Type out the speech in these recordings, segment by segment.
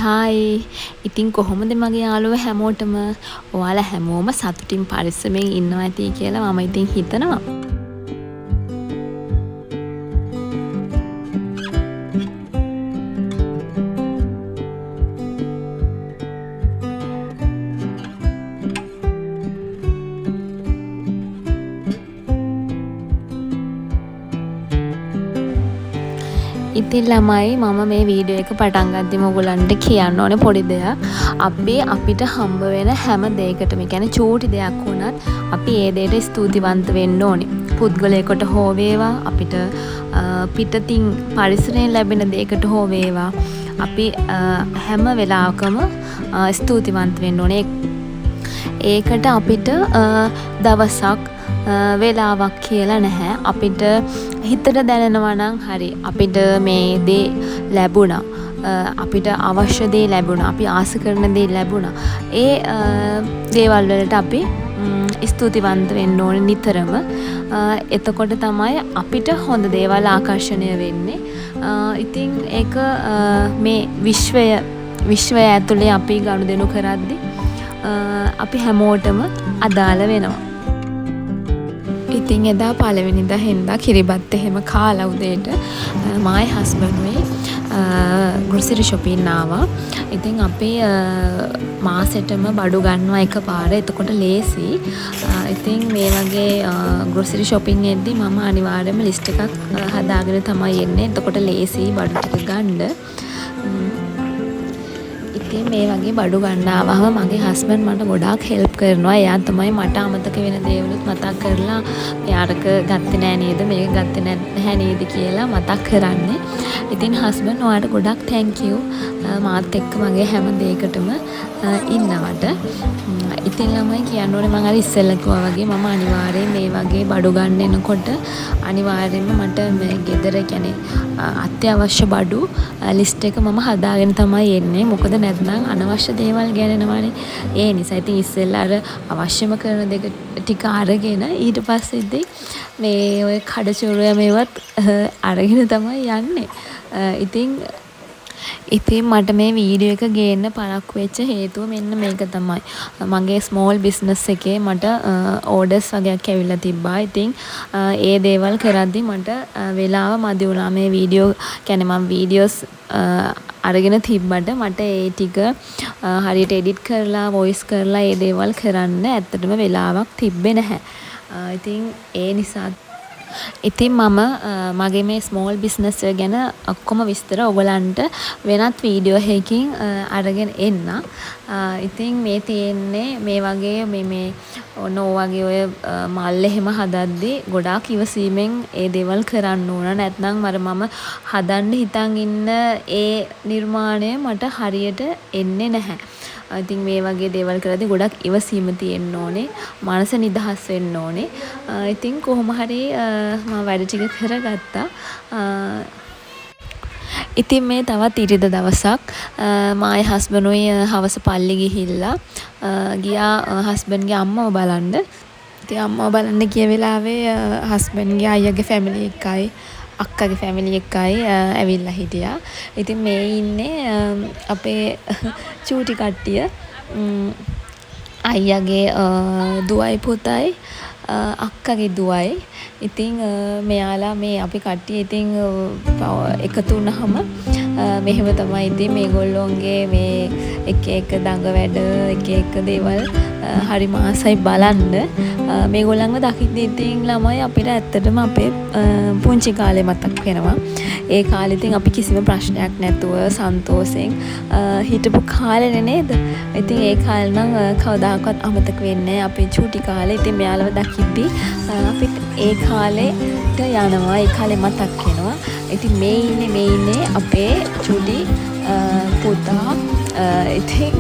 Hi ඉතින් කොහොමද මගේ යාළුවෝ හැමෝටම ඔයාලා හැමෝම සතුටින් පරිස්සමෙන් ඉන්නවා ඇති කියලා මම ඉතින් හිතනවා. ඉතින් ළමයි මම මේ වීඩියෝ එක පටන් ගද්දිම ඔයගොල්ලන්ට කියන්න ඕනේ පොඩි දෙයක්. අපිට හම්බ වෙන හැම දෙයකටම, කියන්නේ චූටි දෙයක් වුණත් අපි ඒ දෙයට ස්තුතිවන්ත වෙන්න ඕනේ. පුද්ගලයෙකුට හෝ වේවා, අපිට පිටතින් පරිසරයෙන් ලැබෙන දෙයකට හෝ වේවා, අපි හැම වෙලාවකම ස්තුතිවන්ත වෙන්න ඕනේ. ඒකට අපිට දවසක් වෙලාවක් කියලා නැහැ. අපිට හිතට දැනෙනවා නම් හරි අපිට මේ දේ ලැබුණා, අපිට අවශ්‍ය දේ ලැබුණා, අපි ආස කරන දේ ලැබුණා, ඒ දේවල් වලට අපි ස්තුතිවන්ත වෙන්න ඕනේ නිතරම. එතකොට තමයි අපිට හොඳ දේවල් ආකර්ෂණය වෙන්නේ. ඉතින් ඒක මේ විශ්වය ඇතුලේ අපි ගනුදෙනු කරද්දී අපි හැමෝටම අදාළ වෙනවා. ඉතින් එදා පළවෙනිදා හෙන්දා කිරිබත් එහෙම කාලා උදේට my husband grocery shopping ආවා. ඉතින් අපි මාසෙටම බඩු ගන්නවා එකපාර. එතකොට ලේසි. ඉතින් මේ වගේ grocery shopping එකදී මම අනිවාර්යයෙන්ම ලිස්ට් එකක් හදාගෙන තමයි එන්නේ. එතකොට ලේසි බඩු ටික ගන්න. ඉතින් මේ වගේ බඩු ගන්න ආවම මගේ හස්බන්ඩ් මට ගොඩාක් හෙල්ප් කරනවා. එයා තමයි මට අමතක වෙන දේවලුත් මතක් කරලා මෙයාරක ගත්තේ නෑ නේද, මේක ගත්තේ නැහැ නේද කියලා මතක් කරන්නේ. ඉතින් හස්බන්ඩ් ඔයාට ගොඩාක් thank you මාත් එක්ක මගේ හැම දෙයකටම ඉන්නවට. ඉතින් ළමයි කියන්න ඕනේ මම අර ඉස්සෙල්ලා කිව්වා වගේ මම අනිවාර්යයෙන් මේ වගේ බඩු ගන්න එනකොට අනිවාර්යයෙන්ම මට මේ ගෙදර කියන්නේ අත්‍යවශ්‍ය බඩු ලිස්ට් එක මම හදාගෙන තමයි එන්නේ. මොකද නැත්නම් අනවශ්‍ය දේවල් ගෑනෙනවානේ. ඒ නිසා ඉතින් ඉස්සෙල්ලා අර අවශ්‍යම කරන දෙක ටික අරගෙන ඊට පස්සේදී මේ ඔය කඩචෝරය මේවත් අරගෙන තමයි යන්නේ. ඉතින් මට මේ වීඩියෝ එක ගේන්න පරක්කු වෙච්ච හේතුව මෙන්න මේක තමයි. මගේ ස්මෝල් බිස්නස් එකේ මට ඕඩර්ස් වගේක් ඇවිල්ලා තිබ්බා. ඉතින් ඒ දේවල් කරද්දි මට වෙලාව මදි වුණා. මේ වීඩියෝ කියන්නේ මම වීඩියෝස් අරගෙන තිබ්බට මට ඒ ටික හරියට එඩිට් කරලා වොයිස් කරලා ඒ දේවල් කරන්න ඇත්තටම වෙලාවක් තිබ්බේ නැහැ. ඉතින් ඒ නිසා ඉතින් මම මගේ මේ ස්මෝල් බිස්නස් එක ගැන ඔක්කොම විස්තර ඔයගලන්ට වෙනත් වීඩියෝ එකකින් අරගෙන එන්න. ඉතින් මේ තියෙන්නේ මේ වගේ මේ ඔන්න වගේ ඔය මල් එහෙම හදද්දී ගොඩාක් ඉවසීමෙන් ඒ දේවල් කරන්න ඕන. නැත්නම් මම හදන්න හිතන් ඉන්න ඒ නිර්මාණය මට හරියට එන්නේ නැහැ. ඉතින් මේ වගේ දේවල් කරද්දී ගොඩක් ඉවසීම තියෙන්න ඕනේ. මනස නිදහස් වෙන්න ඕනේ. ඉතින් කොහොම හරි මම වැඩ ටික කරගත්තා. ඉතින් මේ තවත් ඉරිද දවසක් මායි හස්බන්ඩ්ුයි හවස පල්ලි ගිහිල්ලා ගියා හස්බන්ඩ්ගේ අම්මව බලන්න. ඉතින් අම්මව බලන්න ගිය වෙලාවේ හස්බන්ඩ්ගේ අයියාගේ ෆැමිලි එකයි අක්කගේ ෆැමිලි එකයි ඇවිල්ලා හිටියා. ඉතින් මේ ඉන්නේ අපේ චූටි කට්ටිය. අයියාගේ දුවයි පුතයි අක්කගේ දුවයි. ඉතින් මෙයාලා මේ අපි කට්ටිය ඉතින් එකතු වුණාම මෙහෙම තමයි ඉතින් මේගොල්ලෝන්ගේ මේ එක දඟ වැඩ එක දේවල් හරි මාසයි බලන්න. මේගොල්ලන්ව දකිද්දී ඉතින් ළමයි අපිට ඇත්තටම අපේ පුංචි කාලේ මතක් වෙනවා. ඒ කාලේ ඉතින් අපි කිසිම ප්‍රශ්නයක් නැතුව සන්තෝෂෙන් හිටපු කාලේ නේද? ඉතින් ඒ කාලේ නම් කවදාකවත් අමතක වෙන්නේ නැහැ අපේ චූටි කාලේ. ඉතින් මෙයාලව දකිද්දී අපි ඒ කාලෙට යනවා. ඒ කාලේ මතක් වෙනවා. ඉතින් මේ ඉන්නේ අපේ චුටි පුතා. ඉතින්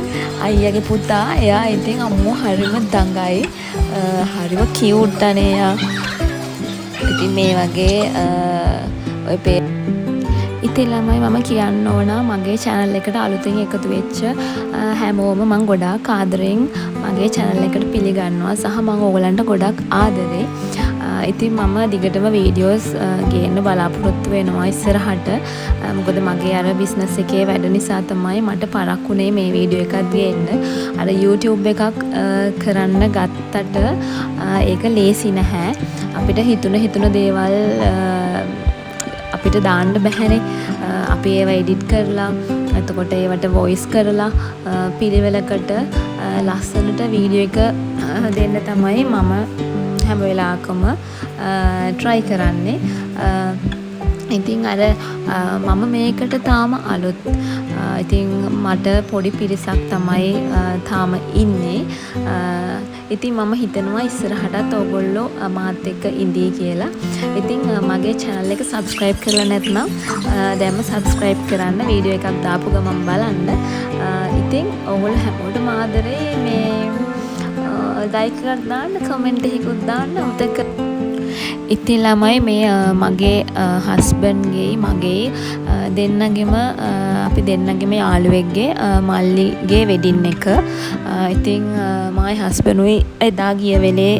අයියාගේ පුතා. එයා ඉතින් අම්මෝ හරිම දඟයි. හරිම කියුට් අනේ එයා. ඉතින් මේ වගේ ඔය ඉතින් ළමයි මම කියන්න ඕන මගේ channel එකට අලුතෙන් එකතු වෙච්ච හැමෝම මම ගොඩාක් ආදරෙන් මගේ channel එකට පිළිගන්නවා සහ මම ඕගලන්ට ගොඩක් ආදරේ. ඉතින් මම දිගටම වීඩියෝස් ගේන්න බලාපොරොත්තු වෙනවා ඉස්සරහට. මොකද මගේ අර බිස්නස් එකේ වැඩ නිසා තමයි මට පරක්කුනේ මේ වීඩියෝ එකක් ගේන්න. අර YouTube එකක් කරන්න ගත්තට ඒක ලේසි නැහැ. අපිට හිතුන දේවල් අපිට දාන්න බැහැනේ. අපි ඒවා එඩිට් කරලා එතකොට ඒවට වොයිස් කරලා පිළිවෙලකට ලස්සනට වීඩියෝ එක දෙන්න තමයි මම හැම වෙලාවකම try කරන්නේ. ඉතින් අර මම මේකට තාම අලුත්. ඉතින් මට පොඩි පිරිසක් තමයි තාම ඉන්නේ. ඉතින් මම හිතනවා ඉස්සරහටත් ඕගොල්ලෝ මාත් එක්ක ඉඳී කියලා. ඉතින් මගේ channel එක subscribe කරලා නැත්නම් දැන්ම subscribe කරන්න. වීඩියෝ එකක් දාපු ගමන් බලන්න. ඉතින් ඕගොල්ලෝ හැමෝටම ආදරේ. මේ like එකක් දාන්න, comment එකකුත් දාන්න අමතක. ඉතින් ළමයි මේ මගේ හස්බන්ඩ්ගේ මගේ දෙන්නගෙම අපි දෙන්නගෙම යාළුවෙක්ගේ මල්ලිගේ වෙඩින් එක. ඉතින් මයි හස්බන්ඩ්ුයි එදා ගිය වෙලේ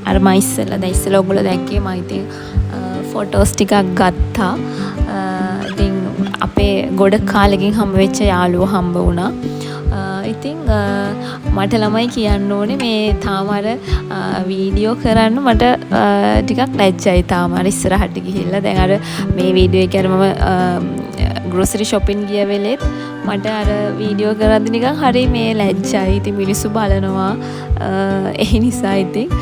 අර මම ඉස්සෙල්ලා ඔයගොල්ලෝ දැක්කේ මම ඉතින් ෆොටෝස් ටිකක් ගත්තා. ඉතින් අපේ ගොඩ කාලෙකින් හම්බ වෙච්ච යාළුවෝ හම්බ වුණා. ඉතින් මට ළමයි කියන්න ඕනේ මේ තාම අර වීඩියෝ කරන්න මට ටිකක් ලැජ්ජයි තාම. අර ඉස්සරහට ගිහිල්ලා දැන් අර මේ වීඩියෝ එකේ අර මම ග්‍රොසරි shopping ගිය වෙලෙත් මට අර වීඩියෝ කරද්දි නිකන් හරි මේ ලැජ්ජයි. ඉතින් මිනිස්සු බලනවා. ඒ නිසා ඉතින්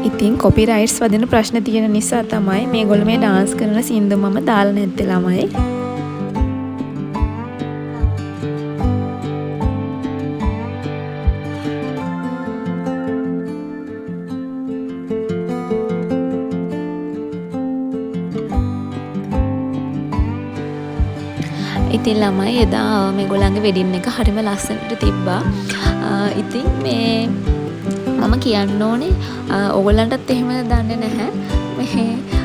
ඉතින් කොපිරයිට්ස් වදින ප්‍රශ්න තියෙන නිසා තමයි මේගොල්ලෝ මේ ඩාන්ස් කරන සින්දු මම දාලා නැත්තේ ළමයි. ඉතින් ළමයි එදා මේගොල්ලන්ගේ වෙඩින් එක හරිම ලස්සනට තිබ්බා. ඉතින් මේ මම කියන්න ඕනේ ඕගොල්ලන්ටත් එහෙම දන්නේ නැහැ.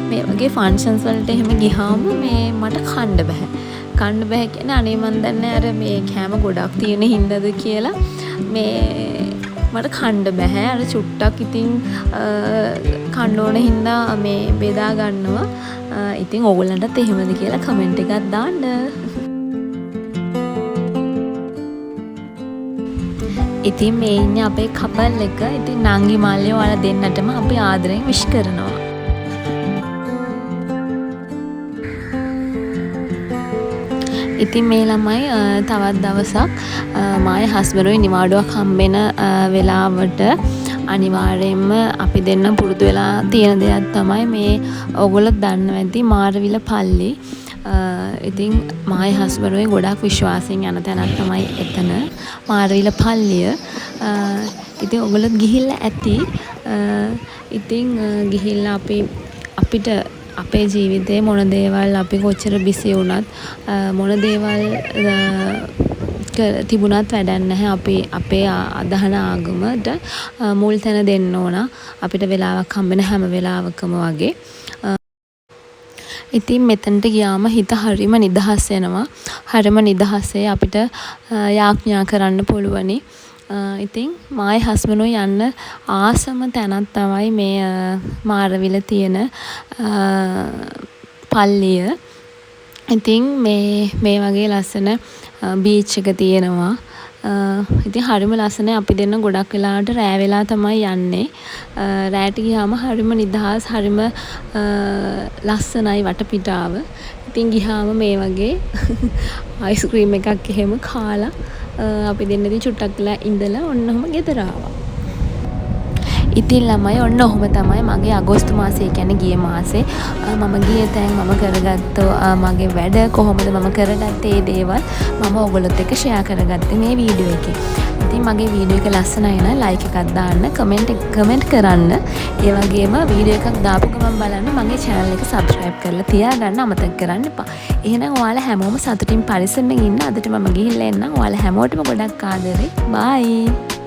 මේ වගේ ෆන්ක්ෂන්ස් වලට එහෙම ගියාම මේ මට කන්න බෑ. කන්න බෑ කියන්නේ අනේ මන් දන්නේ අර මේ කෑම ගොඩක් තියෙන හින්දාද කියලා මේ මට කන්න බෑ. අර චුට්ටක් ඉතින් කන්න ඕන හින්දා මේ බෙදා ගන්නවා. ඉතින් ඕගොල්ලන්ටත් එහෙමද කියලා කමෙන්ට් එකක් දාන්න. ඉතින් මේ ඉන්නේ අපේ කපල් එක. ඉතින් නංගි මල්ලි ඔයාලා දෙන්නටම අපි ආදරෙන් විශ් කරනවා. ඉතින් මේ ළමයි තවත් දවසක් මායි හස්බන්ඩ්ුයි නිවාඩුවක් හම්බෙන වෙලාවට අනිවාර්යයෙන්ම අපි දෙන්න පුරුදු වෙලා තියෙන දෙයක් තමයි මේ ඕගොල්ලෝ දන්නවා ඇති මාරවිල පල්ලි. ඉතින් මායි හස්බන්ඩ්ුයි ගොඩක් විශ්වාසයෙන් යන තැනක් තමයි එතන මාරවිල පල්ලිය. ඉතින් ඔයගොල්ලෝ ගිහිල්ලා ඇති. ඉතින් ගිහිල්ලා අපිට අපේ ජීවිතේ මොන දේවල් අපි කොච්චර බිසි වුණත් මොන දේවල් තිබුණත් වැඩක් නැහැ. අපි අපේ අදහන ආගමට මුල් තැන දෙන්න ඕන. අපිට වෙලාවක් හම්බෙන හැම වෙලාවකම වගේ. ඉතින් මෙතනට ගියාම හිත හරිම නිදහස් වෙනවා. හරිම නිදහසේ අපිට යාඥා කරන්න පුළුවනි. ඉතින් මායි හස්බන්ඩ්ුයි යන්න ආසම තැනක් තමයි මේ මාරවිල තියෙන පල්ලිය. ඉතින් මේ වගේ ලස්සන බීච් එක තියෙනවා. ඉතින් හරිම ලස්සනයි. අපි දෙන්න ගොඩක් වෙලාවට රෑ වෙලා තමයි යන්නේ. රෑට ගියාම හරිම නිදහස්, හරිම ලස්සනයි වටපිටාව. ඉතින් ගියාම මේ වගේ අයිස්ක්‍රීම් එකක් එහෙම කාලා අපි දෙන්න ඉතින් චුට්ටක් වෙලා ඉඳලා ඔන්න ඔහම ගෙදර ආවා. ඉතින් ළමයි ඔන්න ඔහොම තමයි මගේ අගෝස්තු මාසය කියන්නේ ගිය මාසේ මම ගිය තැන් මම කරගත්ත මගේ වැඩ කොහොමද මම කරගත්තේ ඒ දේවල් මම ඔයගොල්ලොත් එක්ක ෂෙයා කරගත්තේ මේ වීඩියෝ එකේ. ඉතින් මගේ වීඩියෝ එක ලස්සනයි නම් ලයික් එකක් දාන්න, කමෙන්ට් කරන්න. ඒ වගේම වීඩියෝ එකක් දාපු ගමන් බලන්න මගේ channel එක subscribe කරලා තියාගන්න අමතක කරන්න එපා. එහෙනම් ඔයාලා හැමෝම සතුටින් පරිස්සමෙන් ඉන්න. අදට මම ගිහිල්ලා එන්නම්. ඔයාලා හැමෝටම ගොඩක් ආදරේ. bye.